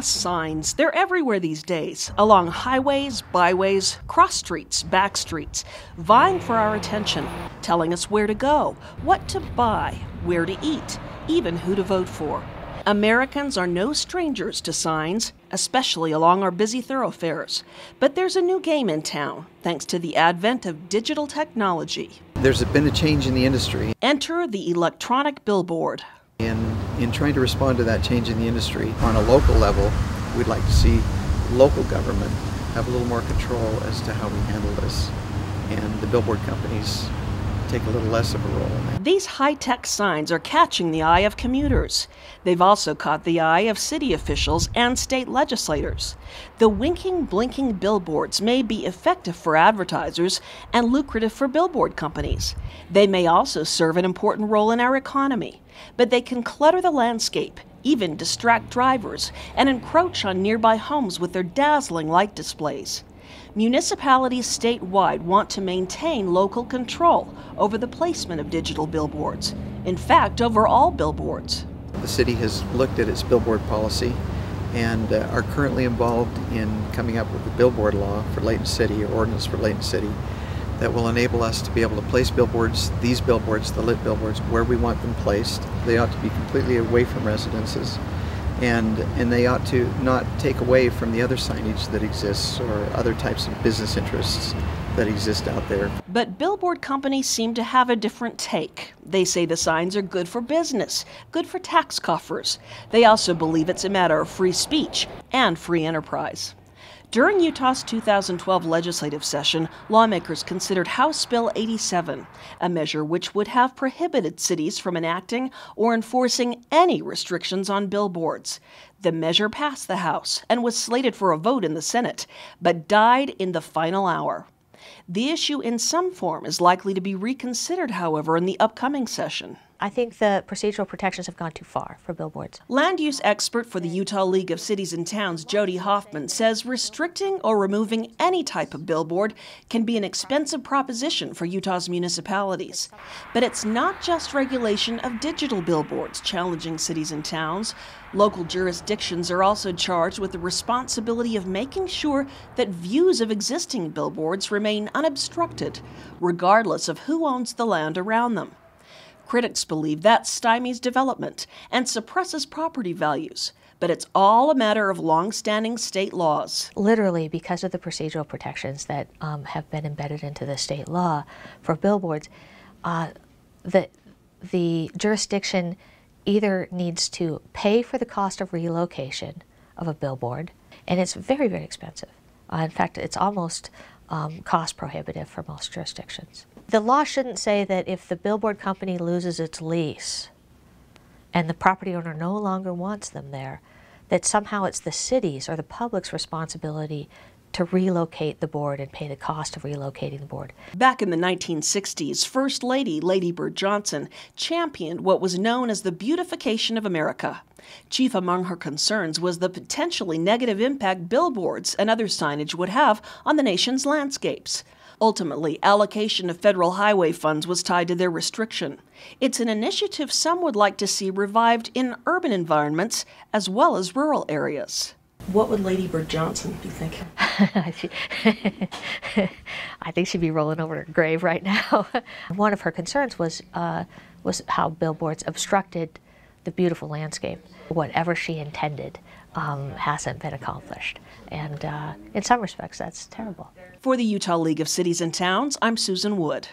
signs. They're everywhere these days, along highways, byways, cross streets, back streets, vying for our attention, telling us where to go, what to buy, where to eat, even who to vote for. Americans are no strangers to signs, especially along our busy thoroughfares. But there's a new game in town, thanks to the advent of digital technology. There's been a change in the industry. Enter the electronic billboard. In trying to respond to that change in the industry on a local level, we'd like to see local government have a little more control as to how we handle this, and the billboard companies take a little less of a role in that. These high-tech signs are catching the eye of commuters. They've also caught the eye of city officials and state legislators. The winking, blinking billboards may be effective for advertisers and lucrative for billboard companies. They may also serve an important role in our economy, but they can clutter the landscape, even distract drivers, and encroach on nearby homes with their dazzling light displays. Municipalities statewide want to maintain local control over the placement of digital billboards. In fact, over all billboards. The city has looked at its billboard policy and are currently involved in coming up with a billboard law for Layton City, or ordinance for Layton City, that will enable us to be able to place billboards, these billboards, the lit billboards, where we want them placed. They ought to be completely away from residences. And they ought to not take away from the other signage that exists or other types of business interests that exist out there. But billboard companies seem to have a different take. They say the signs are good for business, good for tax coffers. They also believe it's a matter of free speech and free enterprise. During Utah's 2012 legislative session, lawmakers considered House Bill 87, a measure which would have prohibited cities from enacting or enforcing any restrictions on billboards. The measure passed the House and was slated for a vote in the Senate, but died in the final hour. The issue in some form is likely to be reconsidered, however, in the upcoming session. I think the procedural protections have gone too far for billboards. Land use expert for the Utah League of Cities and Towns, Jody Hoffman, says restricting or removing any type of billboard can be an expensive proposition for Utah's municipalities. But it's not just regulation of digital billboards challenging cities and towns. Local jurisdictions are also charged with the responsibility of making sure that views of existing billboards remain unobstructed, regardless of who owns the land around them. Critics believe that stymies development and suppresses property values, but it's all a matter of long-standing state laws. Literally, because of the procedural protections that have been embedded into the state law for billboards, the jurisdiction either needs to pay for the cost of relocation of a billboard, and it's very, very expensive. In fact, it's almost cost prohibitive for most jurisdictions. The law shouldn't say that if the billboard company loses its lease and the property owner no longer wants them there, that somehow it's the city's or the public's responsibility to relocate the board and pay the cost of relocating the board. Back in the 1960s, First Lady Lady Bird Johnson championed what was known as the beautification of America. Chief among her concerns was the potentially negative impact billboards and other signage would have on the nation's landscapes. Ultimately, allocation of federal highway funds was tied to their restriction. It's an initiative some would like to see revived in urban environments as well as rural areas. What would Lady Bird Johnson be thinking? I think she'd be rolling over her grave right now. One of her concerns was how billboards obstructed the beautiful landscape. Whatever she intended hasn't been accomplished. And in some respects, that's terrible. For the Utah League of Cities and Towns, I'm Susan Wood.